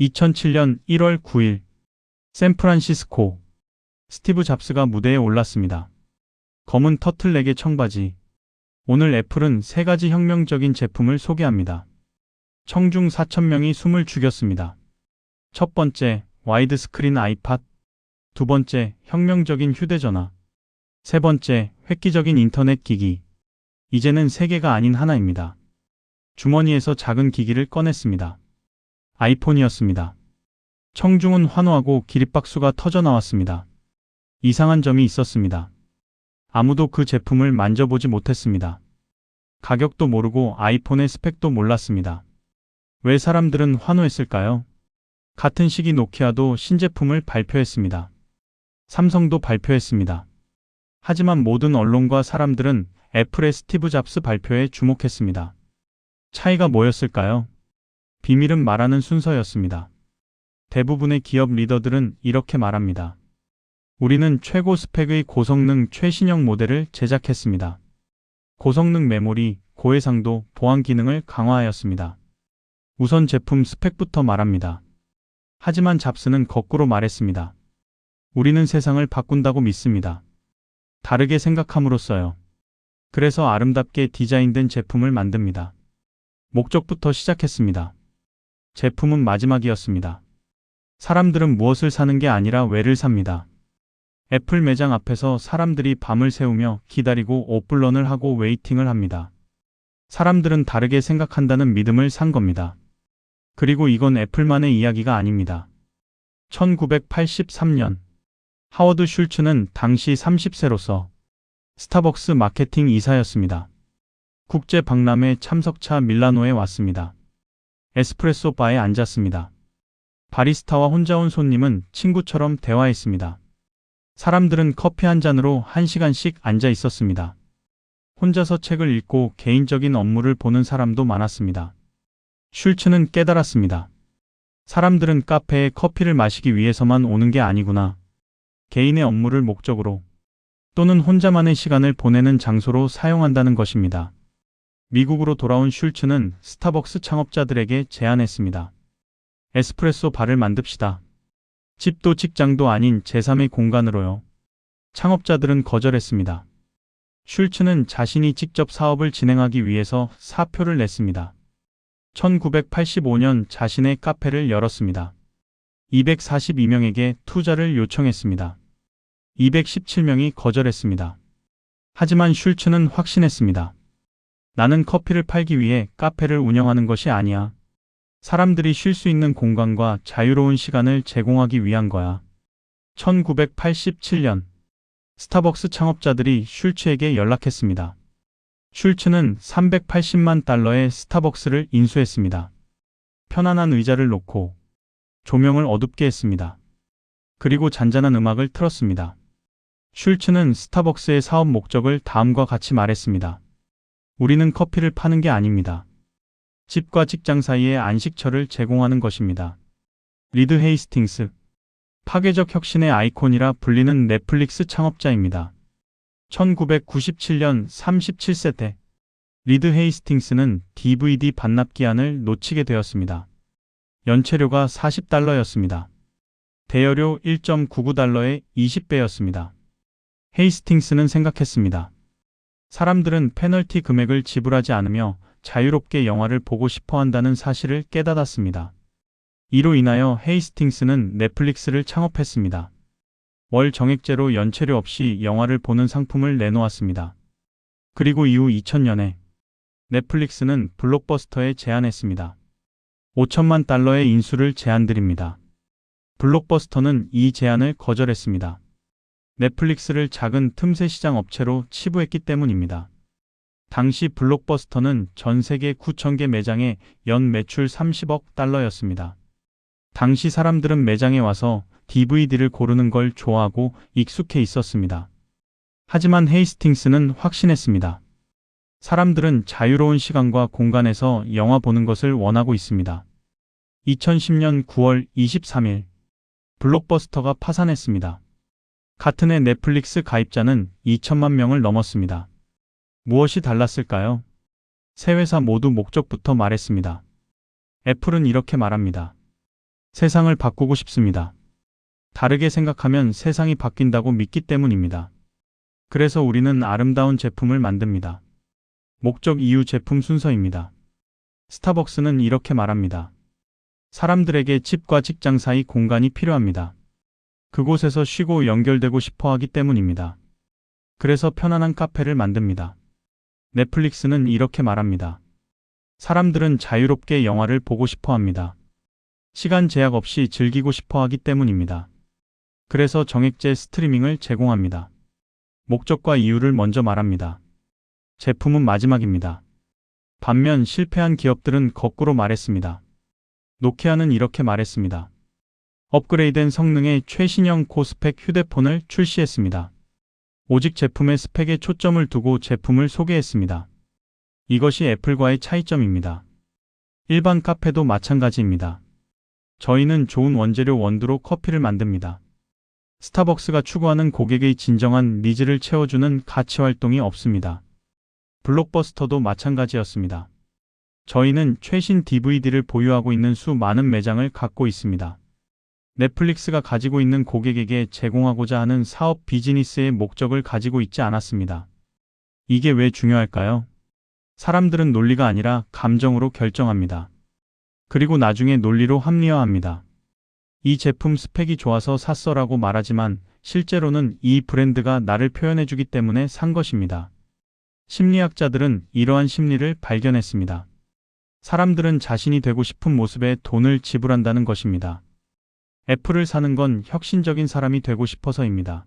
2007년 1월 9일 샌프란시스코. 스티브 잡스가 무대에 올랐습니다. 검은 터틀넥의 청바지. 오늘 애플은 세 가지 혁명적인 제품을 소개합니다. 청중 4,000명이 숨을 죽였습니다. 첫 번째, 와이드 스크린 아이팟. 두 번째, 혁명적인 휴대전화. 세 번째, 획기적인 인터넷 기기. 이제는 세 개가 아닌 하나입니다. 주머니에서 작은 기기를 꺼냈습니다. 아이폰이었습니다. 청중은 환호하고 기립박수가 터져 나왔습니다. 이상한 점이 있었습니다. 아무도 그 제품을 만져보지 못했습니다. 가격도 모르고 아이폰의 스펙도 몰랐습니다. 왜 사람들은 환호했을까요? 같은 시기 노키아도 신제품을 발표했습니다. 삼성도 발표했습니다. 하지만 모든 언론과 사람들은 애플의 스티브 잡스 발표에 주목했습니다. 차이가 뭐였을까요? 비밀은 말하는 순서였습니다. 대부분의 기업 리더들은 이렇게 말합니다. 우리는 최고 스펙의 고성능 최신형 모델을 제작했습니다. 고성능 메모리, 고해상도, 보안 기능을 강화하였습니다. 우선 제품 스펙부터 말합니다. 하지만 잡스는 거꾸로 말했습니다. 우리는 세상을 바꾼다고 믿습니다. 다르게 생각함으로써요. 그래서 아름답게 디자인된 제품을 만듭니다. 목적부터 시작했습니다. 제품은 마지막이었습니다. 사람들은 무엇을 사는 게 아니라 왜를 삽니다. 애플 매장 앞에서 사람들이 밤을 새우며 기다리고 옷블런을 하고 웨이팅을 합니다. 사람들은 다르게 생각한다는 믿음을 산 겁니다. 그리고 이건 애플만의 이야기가 아닙니다. 1983년 하워드 슐츠는 당시 30세로서 스타벅스 마케팅 이사였습니다. 국제 박람회 참석차 밀라노에 왔습니다. 에스프레소 바에 앉았습니다. 바리스타와 혼자 온 손님은 친구처럼 대화했습니다. 사람들은 커피 한 잔으로 1시간씩 앉아 있었습니다. 혼자서 책을 읽고 개인적인 업무를 보는 사람도 많았습니다. 슐츠는 깨달았습니다. 사람들은 카페에 커피를 마시기 위해서만 오는 게 아니구나. 개인의 업무를 목적으로 또는 혼자만의 시간을 보내는 장소로 사용한다는 것입니다. 미국으로 돌아온 슐츠는 스타벅스 창업자들에게 제안했습니다. 에스프레소 바를 만듭시다. 집도 직장도 아닌 제3의 공간으로요. 창업자들은 거절했습니다. 슐츠는 자신이 직접 사업을 진행하기 위해서 사표를 냈습니다. 1985년 자신의 카페를 열었습니다. 242명에게 투자를 요청했습니다. 217명이 거절했습니다. 하지만 슐츠는 확신했습니다. 나는 커피를 팔기 위해 카페를 운영하는 것이 아니야. 사람들이 쉴 수 있는 공간과 자유로운 시간을 제공하기 위한 거야. 1987년 스타벅스 창업자들이 슐츠에게 연락했습니다. 슐츠는 380만 달러의 스타벅스를 인수했습니다. 편안한 의자를 놓고 조명을 어둡게 했습니다. 그리고 잔잔한 음악을 틀었습니다. 슐츠는 스타벅스의 사업 목적을 다음과 같이 말했습니다. 우리는 커피를 파는 게 아닙니다. 집과 직장 사이에 안식처를 제공하는 것입니다. 리드 헤이스팅스, 파괴적 혁신의 아이콘이라 불리는 넷플릭스 창업자입니다. 1997년 37세 리드 헤이스팅스는 DVD 반납 기한을 놓치게 되었습니다. 연체료가 $40였습니다. 대여료 1.99달러의 20배였습니다. 헤이스팅스는 생각했습니다. 사람들은 페널티 금액을 지불하지 않으며 자유롭게 영화를 보고 싶어 한다는 사실을 깨닫았습니다. 이로 인하여 헤이스팅스는 넷플릭스를 창업했습니다. 월 정액제로 연체료 없이 영화를 보는 상품을 내놓았습니다. 그리고 이후 2000년에 넷플릭스는 블록버스터에 제안했습니다. 5천만 달러의 인수를 제안드립니다. 블록버스터는 이 제안을 거절했습니다. 넷플릭스를 작은 틈새 시장 업체로 치부했기 때문입니다. 당시 블록버스터는 전 세계 9,000개 매장에 연 매출 30억 달러였습니다. 당시 사람들은 매장에 와서 DVD를 고르는 걸 좋아하고 익숙해 있었습니다. 하지만 헤이스팅스는 확신했습니다. 사람들은 자유로운 시간과 공간에서 영화 보는 것을 원하고 있습니다. 2010년 9월 23일 블록버스터가 파산했습니다. 같은 해 넷플릭스 가입자는 2천만 명을 넘었습니다. 무엇이 달랐을까요? 세 회사 모두 목적부터 말했습니다. 애플은 이렇게 말합니다. 세상을 바꾸고 싶습니다. 다르게 생각하면 세상이 바뀐다고 믿기 때문입니다. 그래서 우리는 아름다운 제품을 만듭니다. 목적 이유 제품 순서입니다. 스타벅스는 이렇게 말합니다. 사람들에게 집과 직장 사이 공간이 필요합니다. 그곳에서 쉬고 연결되고 싶어 하기 때문입니다. 그래서 편안한 카페를 만듭니다. 넷플릭스는 이렇게 말합니다. 사람들은 자유롭게 영화를 보고 싶어 합니다. 시간 제약 없이 즐기고 싶어 하기 때문입니다. 그래서 정액제 스트리밍을 제공합니다. 목적과 이유를 먼저 말합니다. 제품은 마지막입니다. 반면 실패한 기업들은 거꾸로 말했습니다. 노키아는 이렇게 말했습니다. 업그레이드된 성능의 최신형 고스펙 휴대폰을 출시했습니다. 오직 제품의 스펙에 초점을 두고 제품을 소개했습니다. 이것이 애플과의 차이점입니다. 일반 카페도 마찬가지입니다. 저희는 좋은 원재료 원두로 커피를 만듭니다. 스타벅스가 추구하는 고객의 진정한 니즈를 채워주는 가치 활동이 없습니다. 블록버스터도 마찬가지였습니다. 저희는 최신 DVD를 보유하고 있는 수많은 매장을 갖고 있습니다. 넷플릭스가 가지고 있는 고객에게 제공하고자 하는 사업 비즈니스의 목적을 가지고 있지 않았습니다. 이게 왜 중요할까요? 사람들은 논리가 아니라 감정으로 결정합니다. 그리고 나중에 논리로 합리화합니다. 이 제품 스펙이 좋아서 샀어라고 말하지만 실제로는 이 브랜드가 나를 표현해주기 때문에 산 것입니다. 심리학자들은 이러한 심리를 발견했습니다. 사람들은 자신이 되고 싶은 모습에 돈을 지불한다는 것입니다. 애플을 사는 건 혁신적인 사람이 되고 싶어서입니다.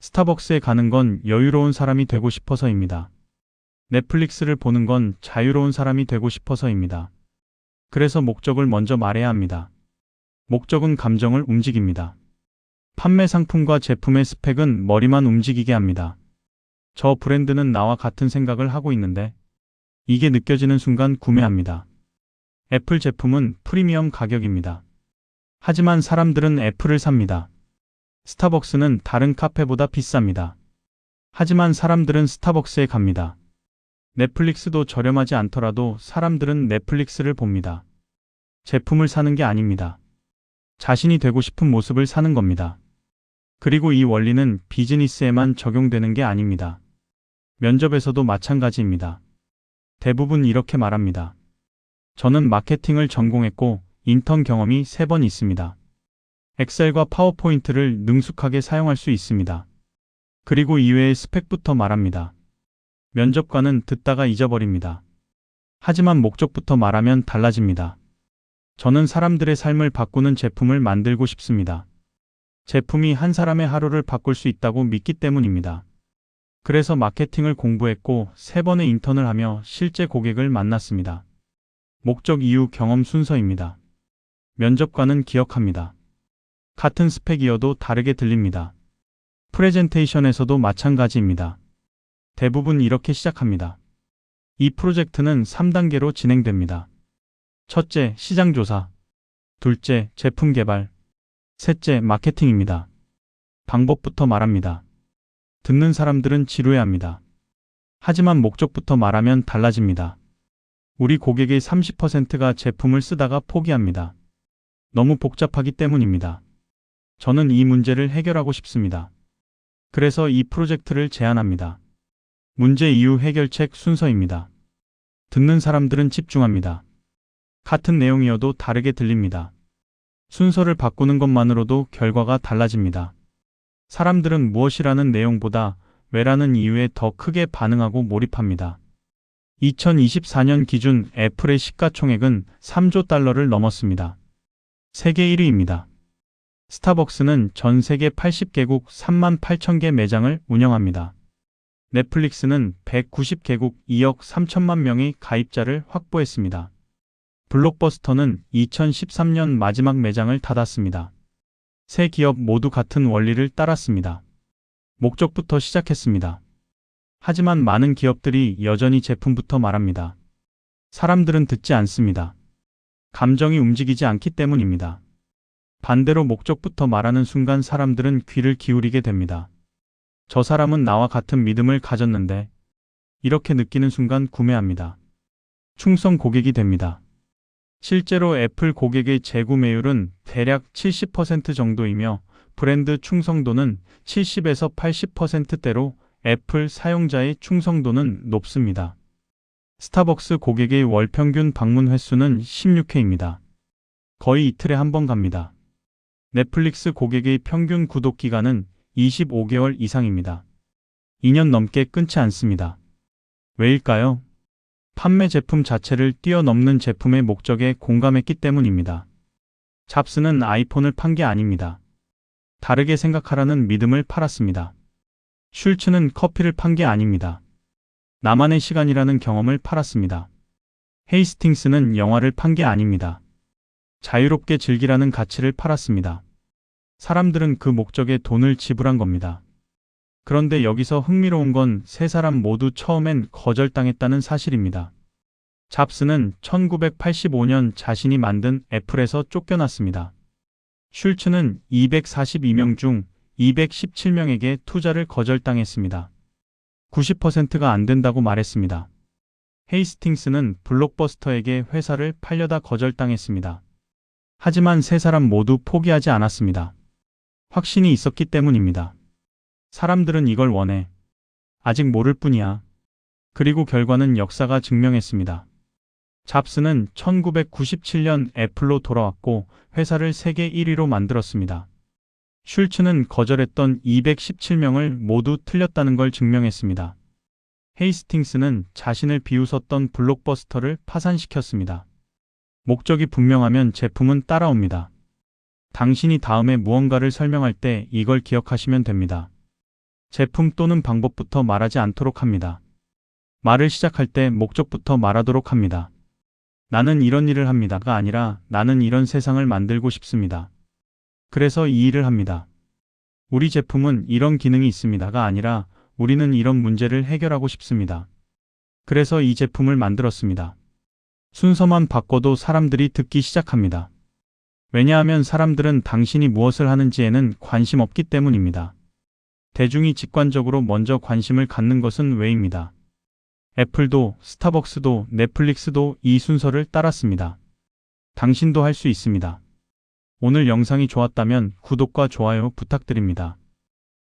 스타벅스에 가는 건 여유로운 사람이 되고 싶어서입니다. 넷플릭스를 보는 건 자유로운 사람이 되고 싶어서입니다. 그래서 목적을 먼저 말해야 합니다. 목적은 감정을 움직입니다. 판매 상품과 제품의 스펙은 머리만 움직이게 합니다. 저 브랜드는 나와 같은 생각을 하고 있는데 이게 느껴지는 순간 구매합니다. 애플 제품은 프리미엄 가격입니다. 하지만 사람들은 애플을 삽니다. 스타벅스는 다른 카페보다 비쌉니다. 하지만 사람들은 스타벅스에 갑니다. 넷플릭스도 저렴하지 않더라도 사람들은 넷플릭스를 봅니다. 제품을 사는 게 아닙니다. 자신이 되고 싶은 모습을 사는 겁니다. 그리고 이 원리는 비즈니스에만 적용되는 게 아닙니다. 면접에서도 마찬가지입니다. 대부분 이렇게 말합니다. 저는 마케팅을 전공했고 인턴 경험이 3번 있습니다. 엑셀과 파워포인트를 능숙하게 사용할 수 있습니다. 그리고 이외의 스펙부터 말합니다. 면접관은 듣다가 잊어버립니다. 하지만 목적부터 말하면 달라집니다. 저는 사람들의 삶을 바꾸는 제품을 만들고 싶습니다. 제품이 한 사람의 하루를 바꿀 수 있다고 믿기 때문입니다. 그래서 마케팅을 공부했고 3번의 인턴을 하며 실제 고객을 만났습니다. 목적 이유 경험 순서입니다. 면접관은 기억합니다. 같은 스펙이어도 다르게 들립니다. 프레젠테이션에서도 마찬가지입니다. 대부분 이렇게 시작합니다. 이 프로젝트는 3단계로 진행됩니다. 첫째, 시장 조사. 둘째, 제품 개발. 셋째, 마케팅입니다. 방법부터 말합니다. 듣는 사람들은 지루해합니다. 하지만 목적부터 말하면 달라집니다. 우리 고객의 30%가 제품을 쓰다가 포기합니다. 너무 복잡하기 때문입니다. 저는 이 문제를 해결하고 싶습니다. 그래서 이 프로젝트를 제안합니다. 문제 이유 해결책 순서입니다. 듣는 사람들은 집중합니다. 같은 내용이어도 다르게 들립니다. 순서를 바꾸는 것만으로도 결과가 달라집니다. 사람들은 무엇이라는 내용보다 왜라는 이유에 더 크게 반응하고 몰입합니다. 2024년 기준 애플의 시가총액은 3조 달러를 넘었습니다. 세계 1위입니다. 스타벅스는 전 세계 80개국 3만 8천 개 매장을 운영합니다. 넷플릭스는 190개국 2억 3천만 명의 가입자를 확보했습니다. 블록버스터는 2013년 마지막 매장을 닫았습니다. 세 기업 모두 같은 원리를 따랐습니다. 목적부터 시작했습니다. 하지만 많은 기업들이 여전히 제품부터 말합니다. 사람들은 듣지 않습니다. 감정이 움직이지 않기 때문입니다. 반대로 목적부터 말하는 순간 사람들은 귀를 기울이게 됩니다. 저 사람은 나와 같은 믿음을 가졌는데 이렇게 느끼는 순간 구매합니다. 충성 고객이 됩니다. 실제로 애플 고객의 재구매율은 대략 70% 정도이며 브랜드 충성도는 70에서 80%대로 애플 사용자의 충성도는 높습니다. 스타벅스 고객의 월 평균 방문 횟수는 16회입니다. 거의 이틀에 한 번 갑니다. 넷플릭스 고객의 평균 구독 기간은 25개월 이상입니다. 2년 넘게 끊지 않습니다. 왜일까요? 판매 제품 자체를 뛰어넘는 제품의 목적에 공감했기 때문입니다. 잡스는 아이폰을 판 게 아닙니다. 다르게 생각하라는 믿음을 팔았습니다. 슐츠는 커피를 판 게 아닙니다. 나만의 시간이라는 경험을 팔았습니다. 헤이스팅스는 영화를 판 게 아닙니다. 자유롭게 즐기라는 가치를 팔았습니다. 사람들은 그 목적에 돈을 지불한 겁니다. 그런데 여기서 흥미로운 건 세 사람 모두 처음엔 거절당했다는 사실입니다. 잡스는 1985년 자신이 만든 애플에서 쫓겨났습니다. 슐츠는 242명 중 217명에게 투자를 거절당했습니다. 90%가 안 된다고 말했습니다. 헤이스팅스는 블록버스터에게 회사를 팔려다 거절당했습니다. 하지만 세 사람 모두 포기하지 않았습니다. 확신이 있었기 때문입니다. 사람들은 이걸 원해. 아직 모를 뿐이야. 그리고 결과는 역사가 증명했습니다. 잡스는 1997년 애플로 돌아왔고 회사를 세계 1위로 만들었습니다. 슐츠는 거절했던 217명을 모두 틀렸다는 걸 증명했습니다. 헤이스팅스는 자신을 비웃었던 블록버스터를 파산시켰습니다. 목적이 분명하면 제품은 따라옵니다. 당신이 다음에 무언가를 설명할 때 이걸 기억하시면 됩니다. 제품 또는 방법부터 말하지 않도록 합니다. 말을 시작할 때 목적부터 말하도록 합니다. 나는 이런 일을 합니다가 아니라 나는 이런 세상을 만들고 싶습니다. 그래서 이 일을 합니다. 우리 제품은 이런 기능이 있습니다가 아니라 우리는 이런 문제를 해결하고 싶습니다. 그래서 이 제품을 만들었습니다. 순서만 바꿔도 사람들이 듣기 시작합니다. 왜냐하면 사람들은 당신이 무엇을 하는지에는 관심 없기 때문입니다. 대중이 직관적으로 먼저 관심을 갖는 것은 왜입니다. 애플도, 스타벅스도, 넷플릭스도 이 순서를 따랐습니다. 당신도 할 수 있습니다. 오늘 영상이 좋았다면 구독과 좋아요 부탁드립니다.